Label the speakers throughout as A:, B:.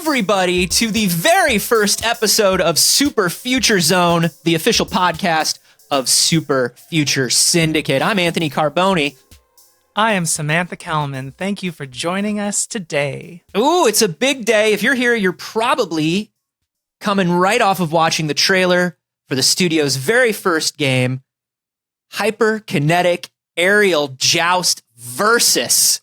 A: everybody to the very first episode of Superfuture Zone, the official podcast of Superfuture Syndicate. I'm Anthony Carboni.
B: I am Samantha Kalman. Thank you for joining us today.
A: Ooh, it's a big day. If you're here, you're probably coming right off of watching the trailer for the studio's very first game, Hyperkinetic Aerial Joust Versus.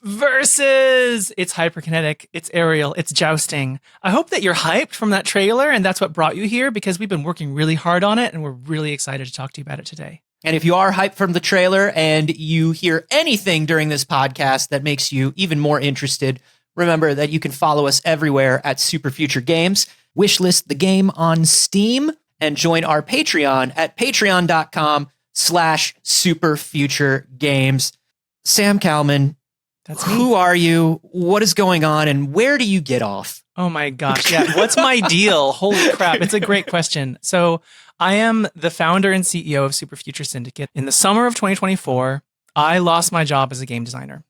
B: It's hyperkinetic, it's aerial, it's jousting. I hope that you're hyped from that trailer and that's what brought you here, because we've been working really hard on it and we're really excited to talk to you about it today.
A: And if you are hyped from the trailer and you hear anything during this podcast that makes you even more interested, remember that you can follow us everywhere at Superfuture Games, wishlist the game on Steam, and join our Patreon at patreon.com/superfuturegames. Sam Kalman,
B: that's me.
A: Who are you? What is going on? And where do you get off?
B: Oh my gosh. Yeah. What's my deal? Holy crap. It's a great question. So I am the founder and CEO of Superfuture Syndicate. In the summer of 2024, I lost my job as a game designer.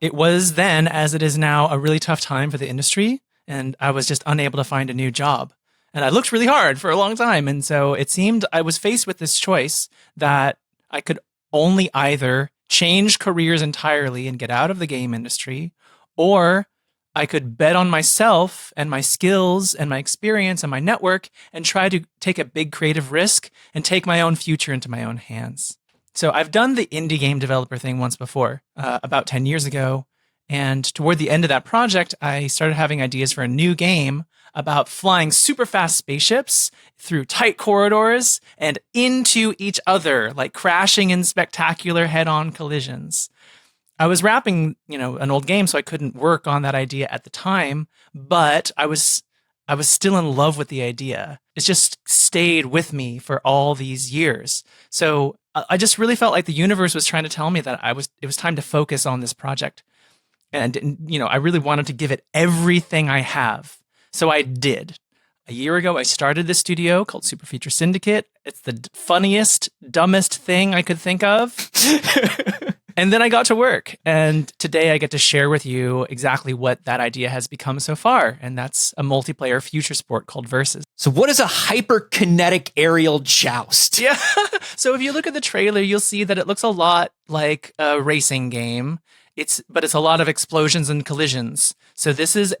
B: It was then, as it is now, a really tough time for the industry, and I was just unable to find a new job. And I looked really hard for a long time. And so it seemed I was faced with this choice that I could only either change careers entirely and get out of the game industry, or I could bet on myself and my skills and my experience and my network and try to take a big creative risk and take my own future into my own hands. So I've done the indie game developer thing once before, about 10 years ago. And toward the end of that project, I started having ideas for a new game about flying super fast spaceships through tight corridors and into each other, like crashing in spectacular head-on collisions. I was wrapping, an old game, so I couldn't work on that idea at the time, but I was still in love with the idea. It's just stayed with me for all these years. So I just really felt like the universe was trying to tell me that it was time to focus on this project. And, I really wanted to give it everything I have. So I did. A year ago, I started this studio called Superfuture Syndicate. It's the funniest, dumbest thing I could think of. And then I got to work. And today I get to share with you exactly what that idea has become so far. And that's a multiplayer future sport called Versus.
A: So what is a hyperkinetic aerial joust?
B: Yeah. So if you look at the trailer, you'll see that it looks a lot like a racing game. But it's a lot of explosions and collisions. So this is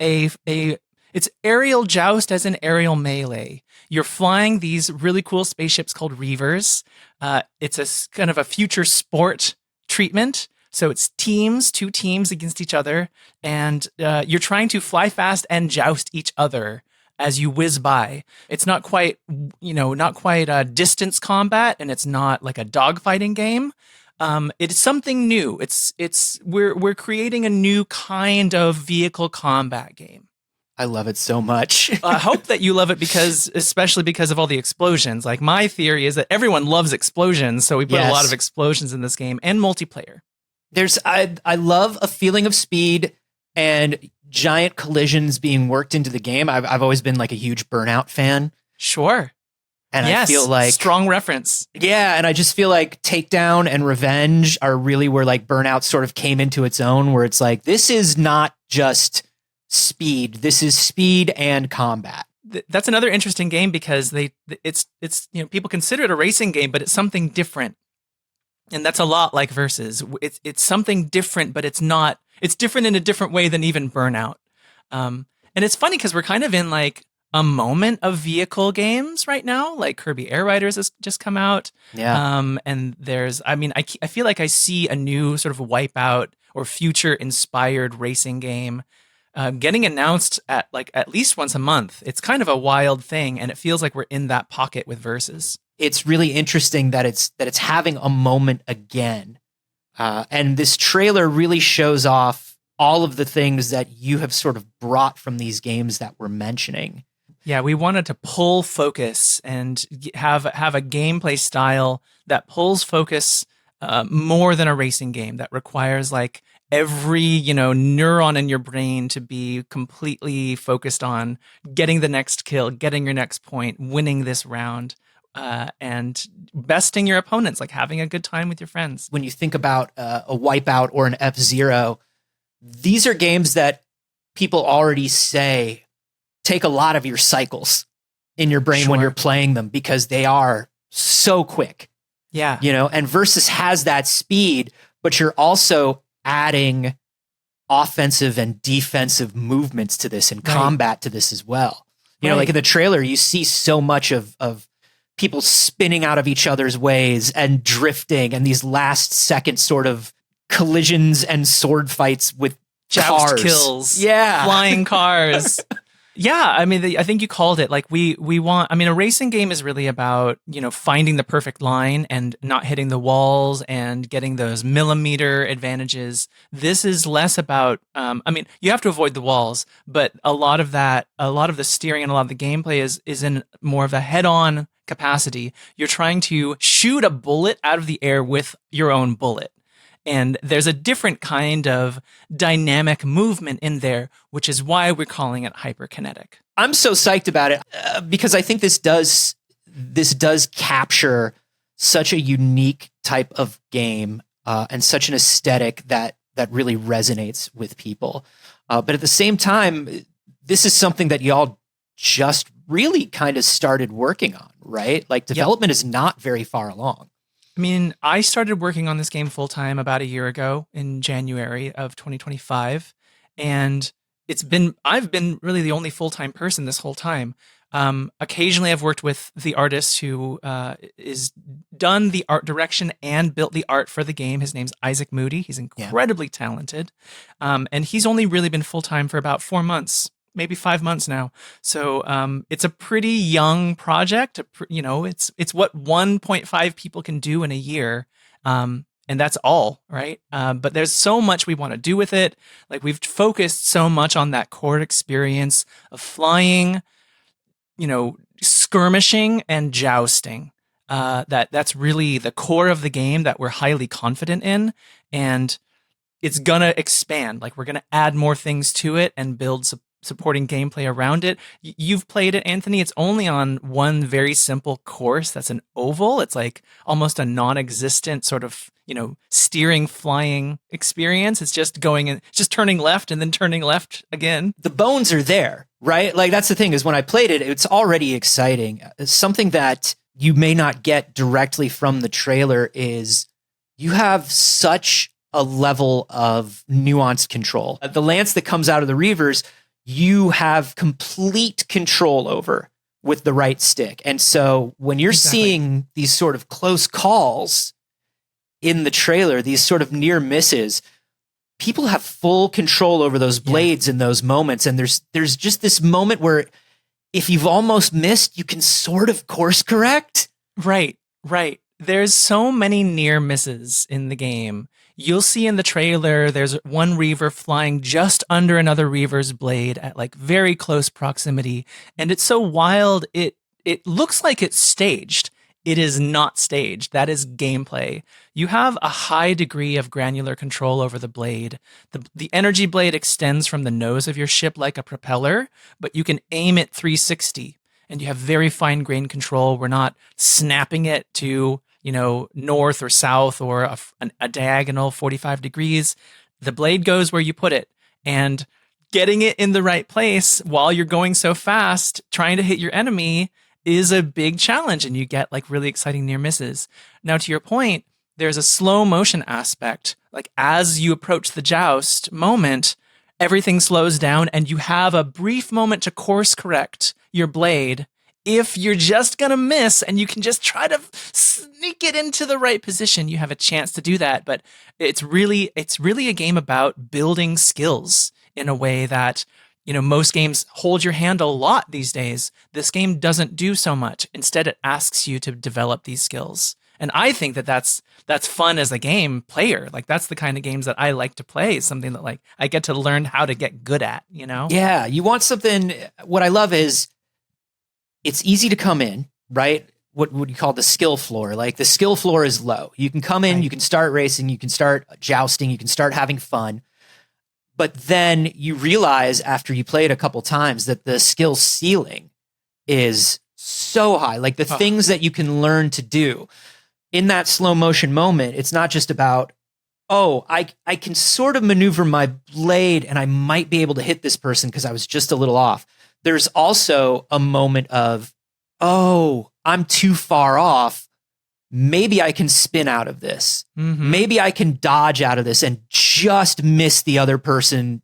B: it's aerial joust as in aerial melee. You're flying these really cool spaceships called Reavers. It's a kind of a future sport treatment. So it's two teams against each other, and you're trying to fly fast and joust each other as you whiz by. It's not quite distance combat, and it's not like a dogfighting game. It's something new. We're creating a new kind of vehicle combat game.
A: I love it so much.
B: I hope that you love it especially because of all the explosions. Like, my theory is that everyone loves explosions, so we put a lot of explosions in this game and multiplayer.
A: I love a feeling of speed and giant collisions being worked into the game. I've always been like a huge Burnout fan.
B: Sure.
A: And
B: yes,
A: I feel like
B: strong reference.
A: Yeah, and I just feel like Takedown and Revenge are really where like Burnout sort of came into its own, where it's like, this is not just speed. This is speed and combat.
B: That's another interesting game because it's people consider it a racing game, but it's something different. And that's a lot like Versus. It's something different, but it's not. It's different in a different way than even Burnout. And it's funny because we're kind of in like a moment of vehicle games right now. Like Kirby Air Riders has just come out.
A: Yeah.
B: And I feel like I see a new sort of Wipeout or future inspired racing game getting announced at least once a month. It's kind of a wild thing, and it feels like we're in that pocket with Versus.
A: It's really interesting that it's having a moment again, and this trailer really shows off all of the things that you have sort of brought from these games that we're mentioning.
B: Yeah, we wanted to pull focus and have a gameplay style that pulls focus more than a racing game, that requires like every neuron in your brain to be completely focused on getting the next kill, getting your next point, winning this round, and besting your opponents, like having a good time with your friends.
A: When you think about a Wipeout or an F-Zero, these are games that people already say take a lot of your cycles in your brain when you're playing them because they are so quick.
B: Yeah.
A: And Versus has that speed, but you're also adding offensive and defensive movements to this and combat to this as well. Like in the trailer, you see so much of people spinning out of each other's ways and drifting and these last second sort of collisions and sword fights with
B: joust
A: cars.
B: Kills.
A: Yeah.
B: Flying cars. Yeah, I mean, I think you called it. Like we want. I mean, a racing game is really about finding the perfect line and not hitting the walls and getting those millimeter advantages. This is less about. I mean, you have to avoid the walls, but a lot of the steering and a lot of the gameplay is in more of a head-on capacity. You're trying to shoot a bullet out of the air with your own bullet. And there's a different kind of dynamic movement in there, which is why we're calling it hyperkinetic.
A: I'm so psyched about it because I think this does capture such a unique type of game and such an aesthetic that really resonates with people. But at the same time, this is something that y'all just really kind of started working on, right? Like development is not very far along.
B: I mean, I started working on this game full-time about a year ago in January of 2025, and I've been really the only full-time person this whole time. Occasionally I've worked with the artist who is done the art direction and built the art for the game. His name's Isaac Moody. He's incredibly talented, and he's only really been full-time for about 4 months. Maybe 5 months now. So it's a pretty young project. It's what 1.5 people can do in a year. And that's all, right? But there's so much we want to do with it. Like we've focused so much on that core experience of flying, skirmishing and jousting. That's really the core of the game that we're highly confident in. And it's going to expand. Like we're going to add more things to it and build supporting gameplay around it. You've played it, Anthony. It's only on one very simple course. That's an oval. It's like almost a non-existent sort of, steering, flying experience. It's just just turning left and then turning left again.
A: The bones are there, right? Like that's the thing is when I played it, it's already exciting. Something that you may not get directly from the trailer is you have such a level of nuanced control. The lance that comes out of the Reavers, you have complete control over with the right stick. And so when you're seeing these sort of close calls in the trailer, these sort of near misses, people have full control over those blades in those moments. And there's just this moment where if you've almost missed, you can sort of course correct.
B: Right. There's so many near misses in the game. You'll see in the trailer, there's one Reaver flying just under another Reaver's blade at like very close proximity. And it's so wild, it looks like it's staged. It is not staged. That is gameplay. You have a high degree of granular control over the blade. The energy blade extends from the nose of your ship like a propeller, but you can aim it 360. And you have very fine-grained control. We're not snapping it to north or south or a diagonal 45 degrees. The blade goes where you put it, and getting it in the right place while you're going so fast, trying to hit your enemy is a big challenge, and you get like really exciting near misses. Now, to your point, there's a slow motion aspect. Like as you approach the joust moment, everything slows down and you have a brief moment to course correct your blade. If you're just going to miss and you can just try to sneak it into the right position, you have a chance to do that. But it's really a game about building skills in a way that, most games hold your hand a lot these days. This game doesn't do so much. Instead, it asks you to develop these skills. And I think that's fun as a game player. Like that's the kind of games that I like to play. Something that like I get to learn how to get good at,
A: Yeah. You want something. What I love is it's easy to come in, right? What would you call the skill floor? Like the skill floor is low. You can come in, you can start racing, you can start jousting, you can start having fun. But then you realize after you play it a couple times that the skill ceiling is so high. Like the things that you can learn to do in that slow motion moment, it's not just about, I can sort of maneuver my blade and I might be able to hit this person because I was just a little off. there's also a moment of, oh, I'm too far off. Maybe I can spin out of this. Maybe I can dodge out of this and just miss the other person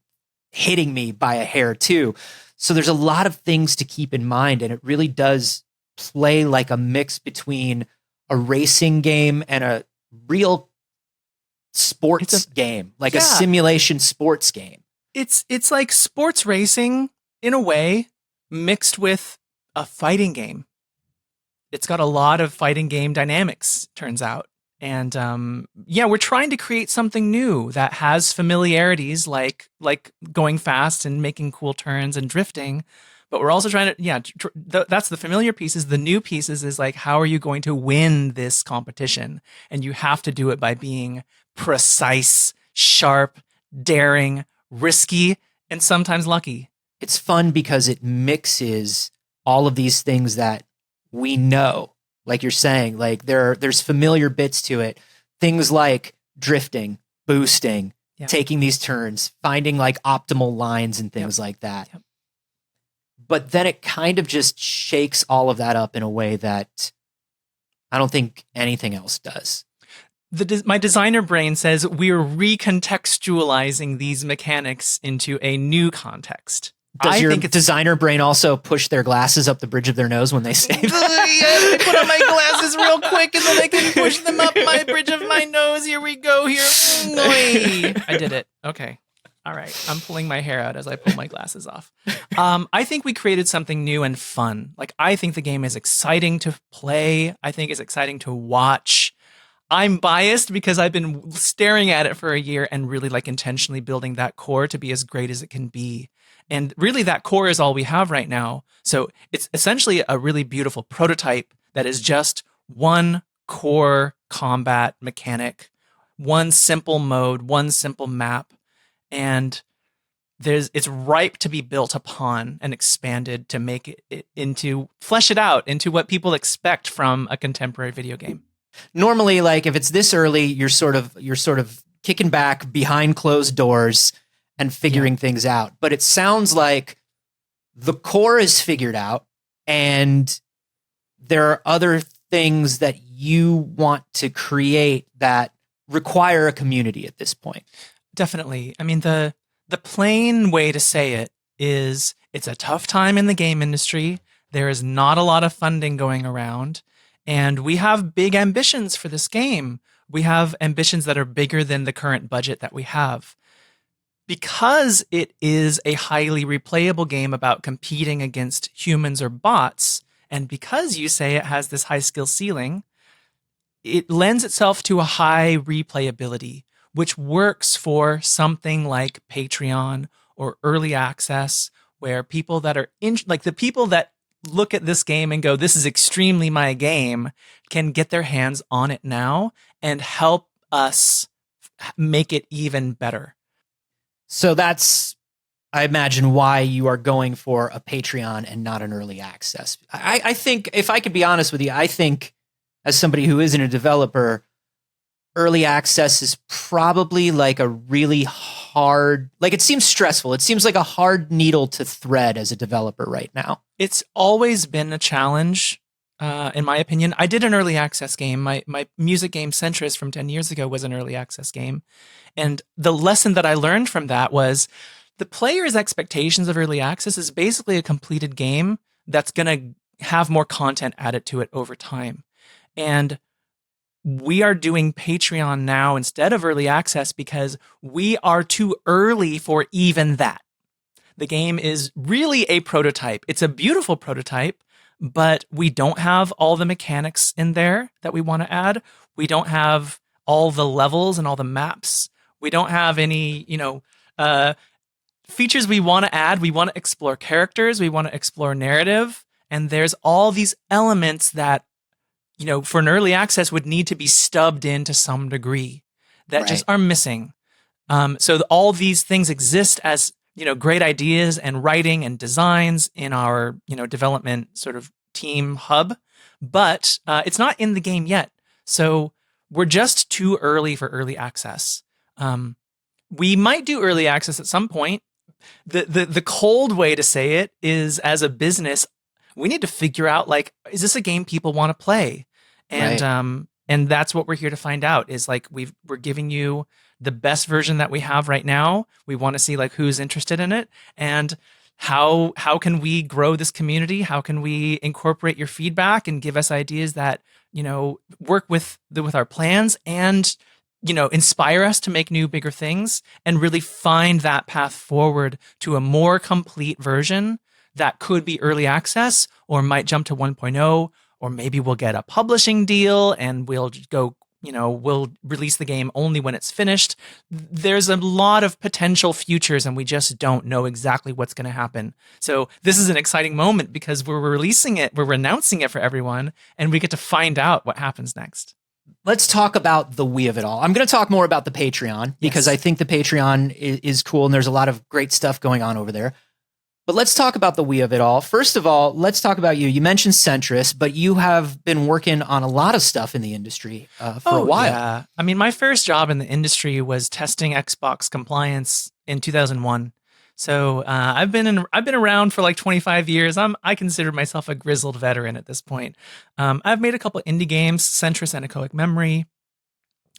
A: hitting me by a hair too. So there's a lot of things to keep in mind, and it really does play like a mix between a racing game and a real sports game, like a simulation sports game.
B: It's like sports racing in a way mixed with a fighting game. It's got a lot of fighting game dynamics, turns out. And we're trying to create something new that has familiarities like going fast and making cool turns and drifting. But we're also trying to, that's the familiar pieces. The new pieces is like, how are you going to win this competition? And you have to do it by being precise, sharp, daring, risky, and sometimes lucky.
A: It's fun because it mixes all of these things that we know, like you're saying, like there's familiar bits to it. Things like drifting, boosting, taking these turns, finding like optimal lines and things like that. Yep. But then it kind of just shakes all of that up in a way that I don't think anything else does.
B: My designer brain says we're recontextualizing these mechanics into a new context.
A: Does your designer brain also push their glasses up the bridge of their nose when they say
B: that? Put on my glasses real quick and then I can push them up my bridge of my nose. Here we go. Here. I did it. Okay. All right. I'm pulling my hair out as I pull my glasses off. I think we created something new and fun. Like, I think the game is exciting to play. I think it's exciting to watch. I'm biased because I've been staring at it for a year and really like intentionally building that core to be as great as it can be. And really that core is all we have right now. So it's essentially a really beautiful prototype that is just one core combat mechanic, one simple mode, one simple map. And it's ripe to be built upon and expanded to make it into, flesh it out into what people expect from a contemporary video game.
A: Normally, like if it's this early, you're sort of kicking back behind closed doors and figuring things out. But it sounds like the core is figured out and there are other things that you want to create that require a community at this point.
B: Definitely. I mean, the plain way to say it is it's a tough time in the game industry. There is not a lot of funding going around, and we have big ambitions for this game. We have ambitions that are bigger than the current budget that we have. Because it is a highly replayable game about competing against humans or bots, and because you say it has this high skill ceiling, it lends itself to a high replayability, which works for something like Patreon or early access, where people that are like the people that look at this game and go, this is extremely my game, can get their hands on it now and help us make it even better.
A: So that's, I imagine, why you are going for a Patreon and not an early access. I think, if I could be honest with you, I think as somebody who isn't a developer, early access is probably like a really hard, like it seems stressful. It seems like a hard needle to thread as a developer right now.
B: It's always been a challenge, in my opinion. I did an early access game. My music game Centrist from 10 years ago was an early access game. And the lesson that I learned from that was the player's expectations of early access is basically a completed game that's going to have more content added to it over time. And we are doing Patreon now instead of early access because we are too early for even that. The game is really a prototype. It's a beautiful prototype, but we don't have all the mechanics in there that we want to add. We don't have all the levels and all the maps. We don't have any, features we want to add. We want to explore characters. We want to explore narrative. And there's all these elements that, for an early access would need to be stubbed in to some degree that just are missing. So all these things exist as, great ideas and writing and designs in our, development sort of team hub, but it's not in the game yet. So we're just too early for early access. We might do early access at some point, The cold way to say it is, as a business, we need to figure out, like, is this a game people want to play? And
A: Right.
B: and that's what we're here to find out, is like we're giving you the best version that we have right now. We want to see like who's interested in it, and how can we grow this community? How can we incorporate your feedback and give us ideas that, work with our plans, and inspire us to make new, bigger things, and really find that path forward to a more complete version that could be early access or might jump to 1.0, or maybe we'll get a publishing deal and we'll just go, we'll release the game only when it's finished. There's a lot of potential futures, and we just don't know exactly what's going to happen. So this is an exciting moment because we're announcing it for everyone, and we get to find out what happens next.
A: Let's talk about the we of it all. I'm going to talk more about the Patreon because I think the Patreon is cool and there's a lot of great stuff going on over there. But let's talk about the we of it all. First of all, let's talk about you. You mentioned Centris, but you have been working on a lot of stuff in the industry for a while.
B: Yeah. I mean, my first job in the industry was testing Xbox compliance in 2001. So I've been around for like 25 years. I consider myself a grizzled veteran at this point. I've made a couple indie games, Centris and Echoic Memory.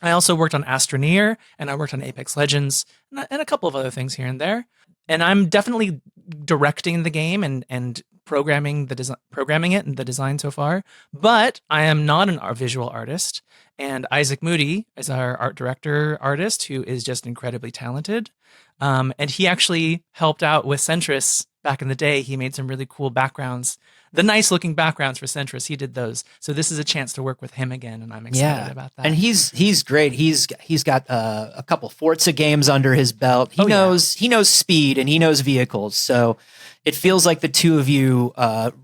B: I also worked on Astroneer, and I worked on Apex Legends, and a couple of other things here and there. And I'm definitely directing the game and programming it and the design so far. But I am not a visual artist. And Isaac Moody is our art director artist, who is just incredibly talented. And he actually helped out with Centris back in the day. He made some really cool backgrounds, the nice looking backgrounds for Centris. He did those. So this is a chance to work with him again, and I'm excited about that.
A: And he's great. He's got a couple Forza games under his belt. He knows speed and he knows vehicles. So it feels like the two of you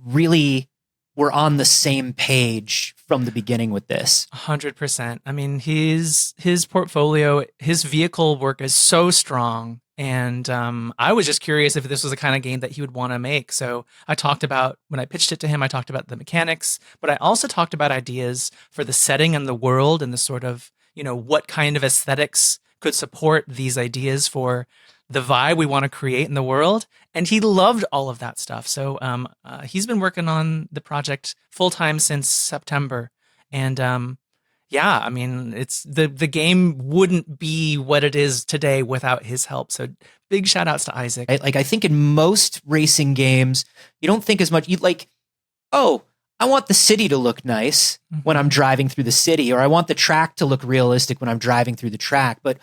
A: really were on the same page from the beginning with this.
B: 100%. I mean, his portfolio, his vehicle work is so strong. And I was just curious if this was the kind of game that he would want to make. So when I pitched it to him, I talked about the mechanics, but I also talked about ideas for the setting and the world, and the sort of, what kind of aesthetics could support these ideas for the vibe we want to create in the world. And he loved all of that stuff. So he's been working on the project full time since September. And yeah, I mean, it's the game wouldn't be what it is today without his help. So big shout outs to Isaac.
A: Like, I think in most racing games, you don't think as much. You like, oh, I want the city to look nice when I'm driving through the city, or I want the track to look realistic when I'm driving through the track. But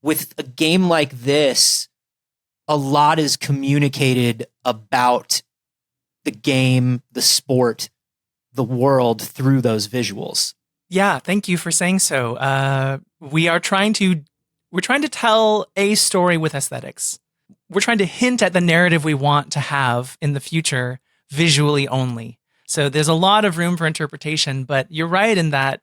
A: with a game like this, a lot is communicated about the game, the sport, the world through those visuals.
B: Yeah, thank you for saying so. We're trying to tell a story with aesthetics. We're trying to hint at the narrative we want to have in the future visually only. So there's a lot of room for interpretation, but you're right in that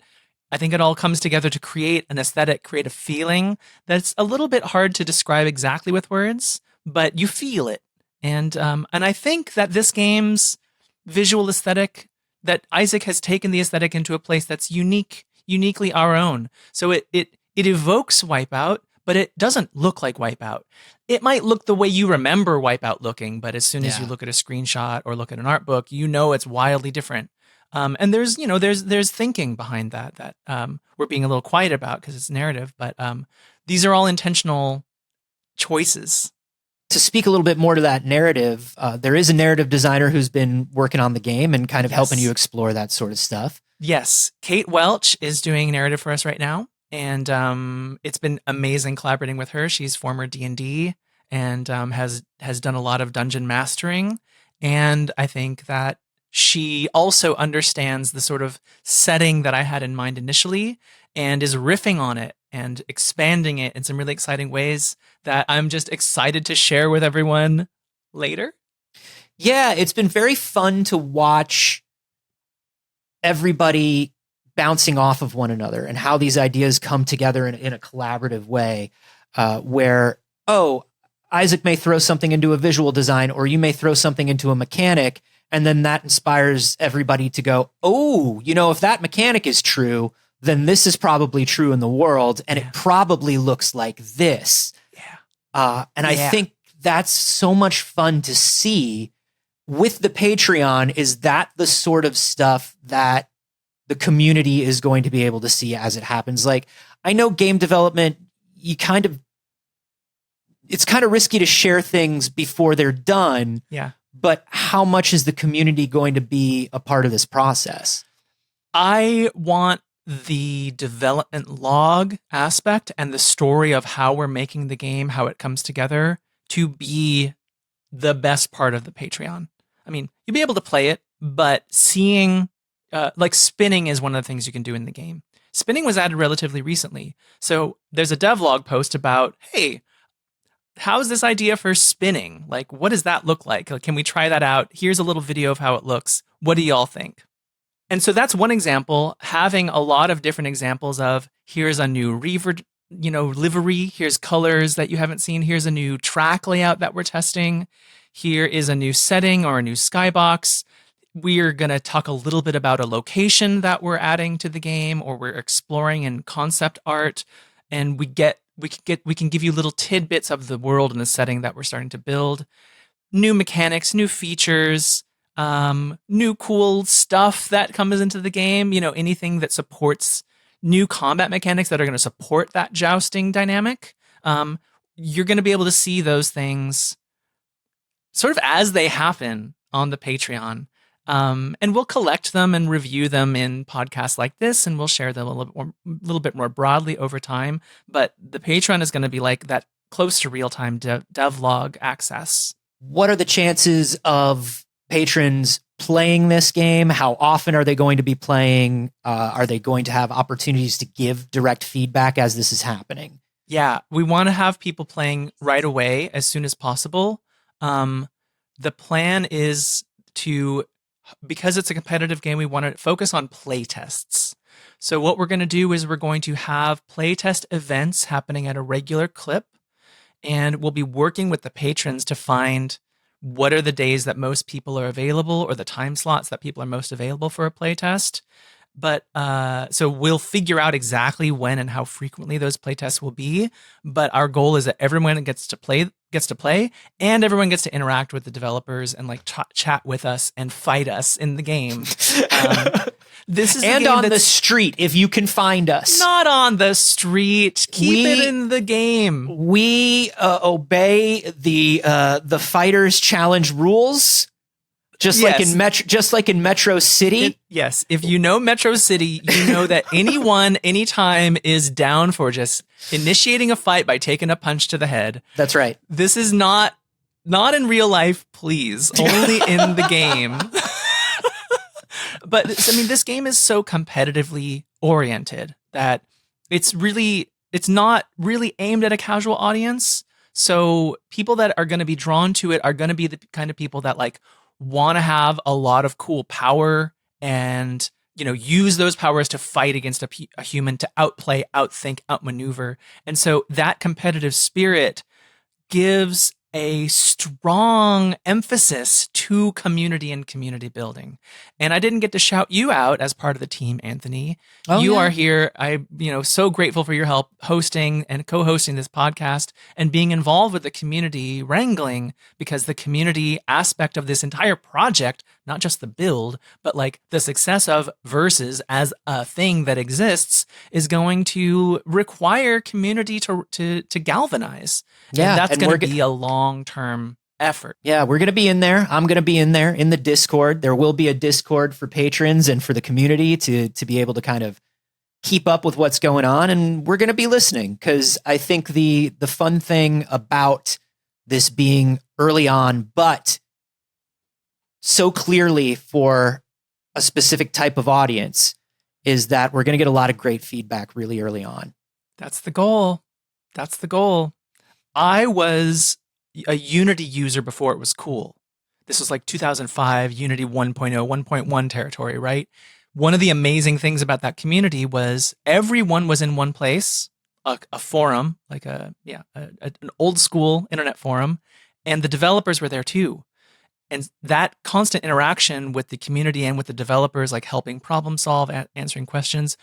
B: I think it all comes together to create an aesthetic, create a feeling that's a little bit hard to describe exactly with words, but you feel it. And I think that this game's visual aesthetic, that Isaac has taken the aesthetic into a place that's uniquely our own. So it evokes Wipeout, but it doesn't look like Wipeout. It might look the way you remember Wipeout looking, but as soon as you look at a screenshot or look at an art book, it's wildly different. And there's thinking behind that we're being a little quiet about because it's narrative, but these are all intentional choices.
A: To speak a little bit more to that narrative, there is a narrative designer who's been working on the game and kind of helping you explore that sort of stuff.
B: Yes. Kate Welch is doing narrative for us right now. And it's been amazing collaborating with her. She's former D&D and has done a lot of dungeon mastering. And I think that she also understands the sort of setting that I had in mind initially and is riffing on it and expanding it in some really exciting ways that I'm just excited to share with everyone later.
A: Yeah, it's been very fun to watch everybody bouncing off of one another and how these ideas come together in a collaborative way where, Isaac may throw something into a visual design, or you may throw something into a mechanic, and then that inspires everybody to go, if that mechanic is true, then this is probably true in the world, and it probably looks like this.
B: Yeah.
A: I think that's so much fun to see with the Patreon. Is that the sort of stuff that the community is going to be able to see as it happens? Like, I know game development, it's kind of risky to share things before they're done.
B: Yeah.
A: But how much is the community going to be a part of this process?
B: I want the development log aspect and the story of how we're making the game, how it comes together, to be the best part of the Patreon. I mean, you'll be able to play it, but seeing, like spinning is one of the things you can do in the game. Spinning was added relatively recently. So there's a devlog post about, hey, how's this idea for spinning? Like, what does that look like? Like, can we try that out? Here's a little video of how it looks. What do y'all think? And so that's one example, having a lot of different examples of, here's a new livery, here's colors that you haven't seen, here's a new track layout that we're testing, here is a new setting or a new skybox. We're going to talk a little bit about a location that we're adding to the game or we're exploring in concept art, and we can give you little tidbits of the world and the setting that we're starting to build. New mechanics, new features, new cool stuff that comes into the game, anything that supports new combat mechanics that are going to support that jousting dynamic. You're going to be able to see those things sort of as they happen on the Patreon. And we'll collect them and review them in podcasts like this, and we'll share them a little bit more broadly over time. But the Patreon is going to be like that close to real-time devlog access.
A: What are the chances of patrons playing this game? How often are they going to be playing? Are they going to have opportunities to give direct feedback as this is happening?
B: Yeah, we want to have people playing right away as soon as possible. The plan is because it's a competitive game, we want to focus on play tests. So what we're going to do is we're going to have playtest events happening at a regular clip, and we'll be working with the patrons to find what are the days that most people are available or the time slots that people are most available for a playtest. But so we'll figure out exactly when and how frequently those playtests will be. But our goal is that everyone gets to play, and everyone gets to interact with the developers and like chat with us and fight us in the game. This is
A: and on the street if you can find us.
B: Not on the street. Keep it in the game.
A: We obey the Fighters Challenge rules. Just like in Metro City.
B: Yes. If you know Metro City, you know that anyone, anytime is down for just initiating a fight by taking a punch to the head.
A: That's right.
B: This is not in real life, please. Only in the game. But I mean, this game is so competitively oriented that it's not really aimed at a casual audience. So people that are going to be drawn to it are going to be the kind of people that like want to have a lot of cool power and, use those powers to fight against a human, to outplay, outthink, outmaneuver. And so that competitive spirit gives a strong emphasis to community and community building. And I didn't get to shout you out as part of the team, Anthony. You are here. I'm, so grateful for your help hosting and co-hosting this podcast and being involved with the community wrangling, because the community aspect of this entire project, not just the build, but like the success of Versus as a thing that exists, is going to require community to galvanize. Yeah, and that's going to be a long-term effort.
A: Yeah, we're going to be in there. I'm going to be in there in the Discord. There will be a Discord for patrons and for the community to be able to kind of keep up with what's going on. And we're going to be listening, because I think the fun thing about this being early on, but so clearly for a specific type of audience, is that we're going to get a lot of great feedback really early on.
B: That's the goal. I was a Unity user before it was cool. This was like 2005, Unity 1.0, 1.1 territory, right? One of the amazing things about that community was everyone was in one place, a forum, like an old school internet forum, and the developers were there too. And that constant interaction with the community and with the developers, like helping problem solve, answering questions,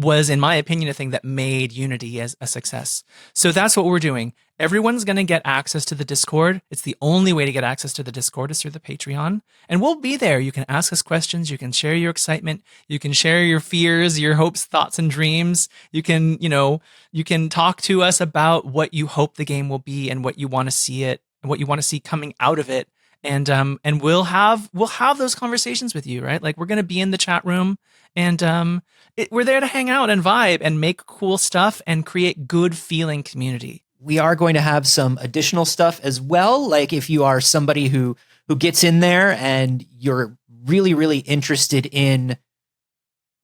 B: was, in my opinion, a thing that made Unity as a success. So that's what we're doing. Everyone's going to get access to the Discord. It's the only way to get access to the Discord is through the Patreon. And we'll be there. You can ask us questions. You can share your excitement. You can share your fears, your hopes, thoughts, and dreams. You can, you can talk to us about what you hope the game will be and what you want to see it and what you want to see coming out of it. And we'll have those conversations with you, right? Like we're going to be in the chat room and we're there to hang out and vibe and make cool stuff and create good feeling community.
A: We are going to have some additional stuff as well. Like if you are somebody who gets in there and you're really, really interested in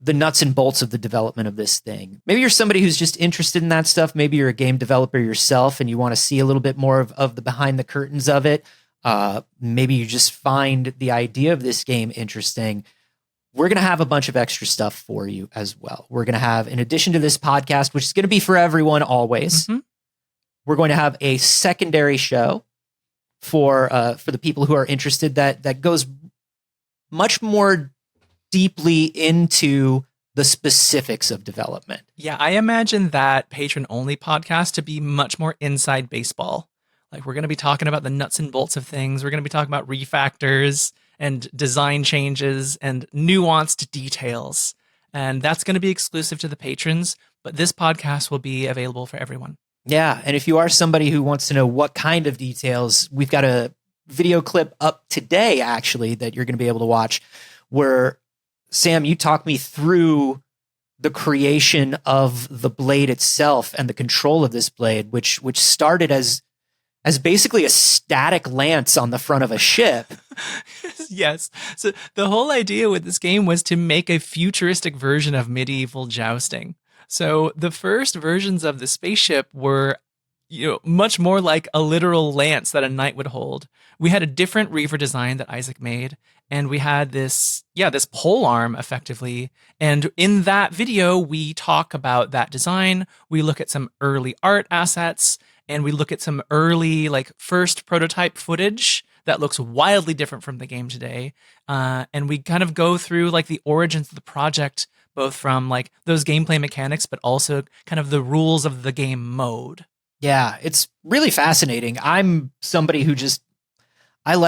A: the nuts and bolts of the development of this thing. Maybe you're somebody who's just interested in that stuff. Maybe you're a game developer yourself and you want to see a little bit more of the behind the curtains of it. Maybe you just find the idea of this game interesting. We're going to have a bunch of extra stuff for you as well. We're going to have, in addition to this podcast, which is going to be for everyone always, we're going to have a secondary show for the people who are interested that goes much more deeply into the specifics of development.
B: Yeah, I imagine that patron-only podcast to be much more inside baseball. Like we're going to be talking about the nuts and bolts of things. We're going to be talking about refactors and design changes and nuanced details. And that's going to be exclusive to the patrons, but this podcast will be available for everyone.
A: Yeah, and if you are somebody who wants to know what kind of details, we've got a video clip up today, actually, that you're going to be able to watch, where, Sam, you talk me through the creation of the blade itself and the control of this blade, which started as basically a static lance on the front of a ship.
B: Yes. So the whole idea with this game was to make a futuristic version of medieval jousting. So the first versions of the spaceship were, much more like a literal lance that a knight would hold. We had a different reefer design that Isaac made, and we had this pole arm effectively. And in that video, we talk about that design. We look at some early art assets, and we look at some early, first prototype footage that looks wildly different from the game today. And we kind of go through, the origins of the project, both from, those gameplay mechanics, but also kind of the rules of the game mode.
A: Yeah, it's really fascinating. I'm somebody who I'm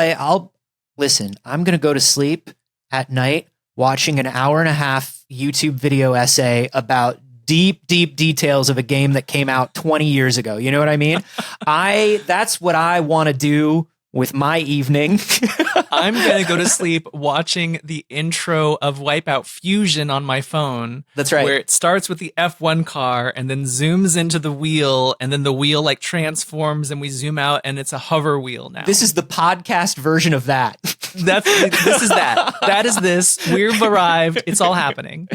A: going to go to sleep at night watching an hour and a half YouTube video essay about deep details of a game that came out 20 years ago. You know what I mean? That's what I want to do with my evening.
B: I'm going to go to sleep watching the intro of Wipeout Fusion on my phone.
A: That's right.
B: Where it starts with the F1 car and then zooms into the wheel, and then the wheel transforms and we zoom out and it's a hover wheel now.
A: This is the podcast version of that.
B: This is that. That is this. We've arrived. It's all happening.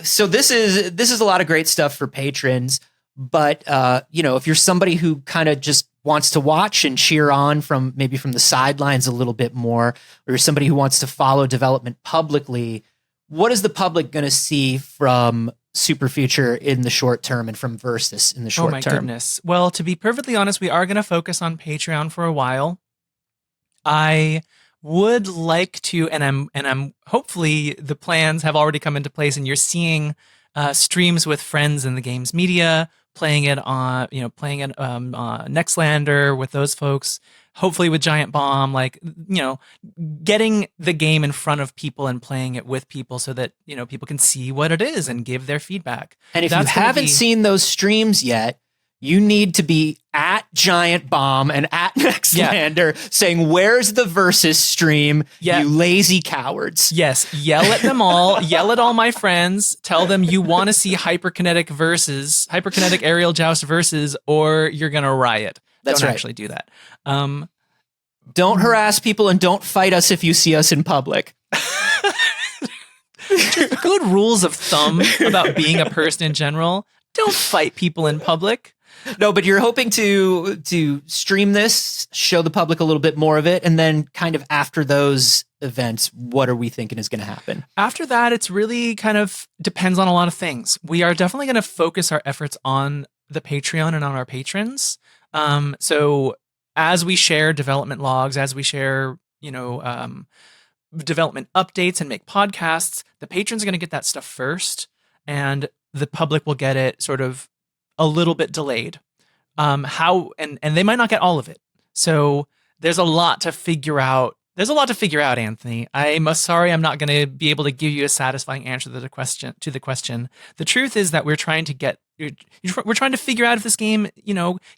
A: So this is a lot of great stuff for patrons. But if you're somebody who kind of just wants to watch and cheer on from the sidelines a little bit more, or you're somebody who wants to follow development publicly, what is the public going to see from Superfuture in the short term and from Versus in the short term?
B: Oh my goodness. Well, to be perfectly honest, we are going to focus on Patreon for a while. I would like to, and I'm hopefully the plans have already come into place, and you're seeing streams with friends in the game's media, playing it on Nextlander with those folks, hopefully with Giant Bomb, getting the game in front of people and playing it with people so that, people can see what it is and give their feedback.
A: And if you haven't seen those streams yet, you need to be at Giant Bomb and at Nextlander saying, "Where's the Versus stream, you lazy cowards?"
B: Yes, yell at them all. Yell at all my friends. Tell them you want to see Hyperkinetic Aerial Joust Versus, or you're going to riot.
A: That's
B: don't
A: right.
B: actually do that.
A: Don't harass people and don't fight us if you see us in public.
B: Just good rules of thumb about being a person in general. Don't fight people in public.
A: No, but you're hoping to stream this, show the public a little bit more of it, and then kind of after those events, what are we thinking is going to happen?
B: After that, it's really kind of depends on a lot of things. We are definitely going to focus our efforts on the Patreon and on our patrons. So as we share development logs, as we share, development updates and make podcasts, the patrons are going to get that stuff first. and the public will get it sort of a little bit delayed. How and they might not get all of it. So there's a lot to figure out. There's a lot to figure out, Anthony. I'm not going to be able to give you a satisfying answer to the question. The truth is that we're trying to figure out if this game,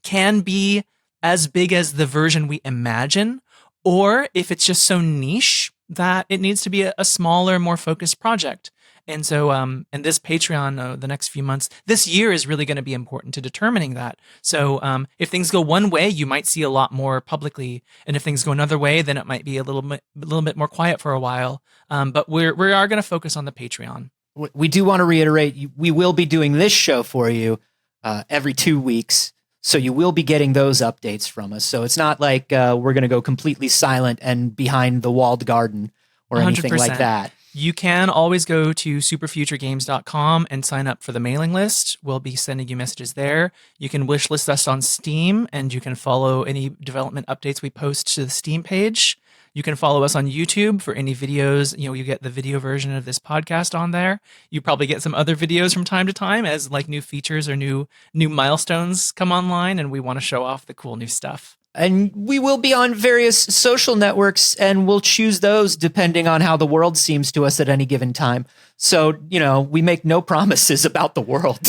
B: can be as big as the version we imagine, or if it's just so niche that it needs to be a smaller, more focused project. And so, and this Patreon, the next few months, this year is really going to be important to determining that. So, if things go one way, you might see a lot more publicly, and if things go another way, then it might be a little bit more quiet for a while. But we are going to focus on the Patreon.
A: We do want to reiterate, we will be doing this show for you every 2 weeks. So you will be getting those updates from us. So it's not like we're going to go completely silent and behind the walled garden or
B: 100%.
A: anything like that.
B: You can always go to superfuturegames.com and sign up for the mailing list. We'll be sending you messages there. You can wishlist us on Steam, and you can follow any development updates we post to the Steam page. You can follow us on YouTube for any videos. You get the video version of this podcast on there. You probably get some other videos from time to time as like new features or new milestones come online, and we want to show off the cool new stuff.
A: And we will be on various social networks, and we'll choose those depending on how the world seems to us at any given time. So, we make no promises about the world.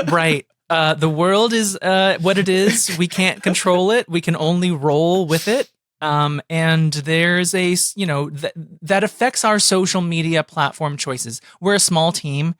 B: Right. The world is what it is. We can't control it. We can only roll with it. And there's that affects our social media platform choices. We're a small team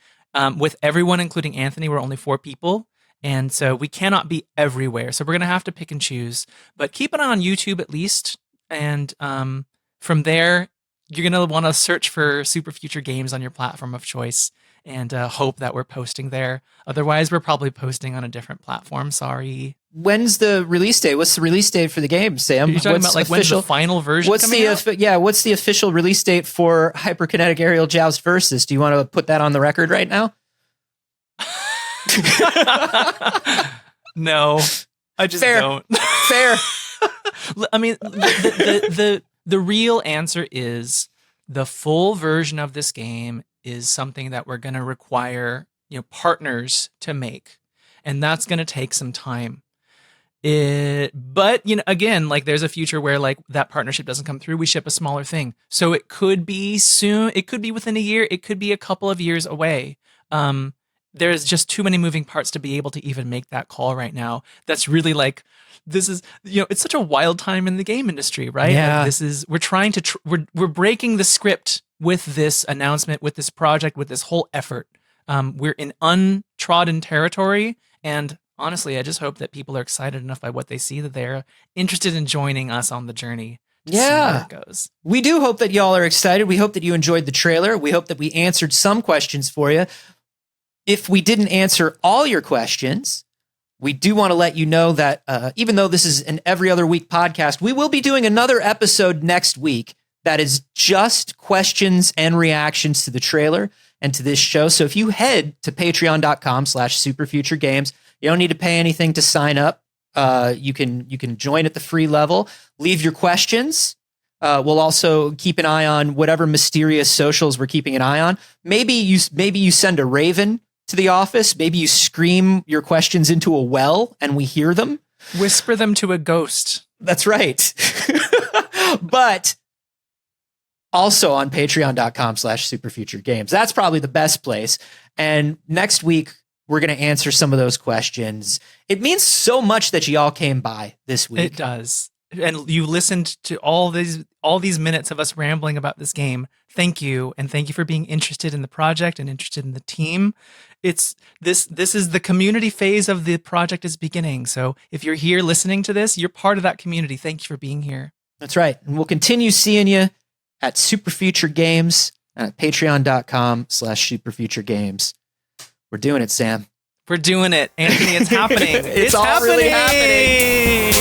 B: with everyone, including Anthony. We're only 4 people. And so we cannot be everywhere. So we're going to have to pick and choose. But keep an eye on YouTube at least. And from there, you're going to want to search for Superfuture Games on your platform of choice and hope that we're posting there. Otherwise, we're probably posting on a different platform. Sorry.
A: When's the release date? What's the release date for the game, Sam?
B: Are you talking about when's the final version coming out?
A: What's the official release date for Hyperkinetic Aerial Joust Versus? Do you want to put that on the record right now?
B: No, I just don't.
A: Fair.
B: I mean, the real answer is the full version of this game is something that we're going to require, partners to make, and that's going to take some time. But again, like there's a future where like that partnership doesn't come through. We ship a smaller thing, so it could be soon. It could be within a year. It could be a couple of years away. There's just too many moving parts to be able to even make that call right now. That's really like, this is, it's such a wild time in the game industry, right?
A: Yeah.
B: Like we're trying to, we're breaking the script with this announcement, with this project, with this whole effort. We're in untrodden territory. And honestly, I just hope that people are excited enough by what they see that they're interested in joining us on the journey. See where it goes.
A: We do hope that y'all are excited. We hope that you enjoyed the trailer. We hope that we answered some questions for you. If we didn't answer all your questions, we do want to let you know that even though this is an every other week podcast, we will be doing another episode next week that is just questions and reactions to the trailer and to this show. So if you head to patreon.com/superfuturegames, you don't need to pay anything to sign up. You can join at the free level, leave your questions. We'll also keep an eye on whatever mysterious socials we're keeping an eye on. Maybe you send a raven to the office. Maybe you scream your questions into a well and we hear them.
B: Whisper them to a ghost.
A: That's right. But also on patreon.com/superfuturegames. That's probably the best place. And next week, we're going to answer some of those questions. It means so much that y'all came by this week.
B: It does. And you listened to all these minutes of us rambling about this game. Thank you. And thank you for being interested in the project and interested in the team. This is the community phase of the project is beginning. So if you're here listening to this, you're part of that community. Thank you for being here.
A: That's right. And we'll continue seeing you at Superfuture Games at patreon.com/superfuturegames. We're doing it, Sam.
B: We're doing it. Anthony, it's happening.
A: It's all
B: happening.
A: really happening.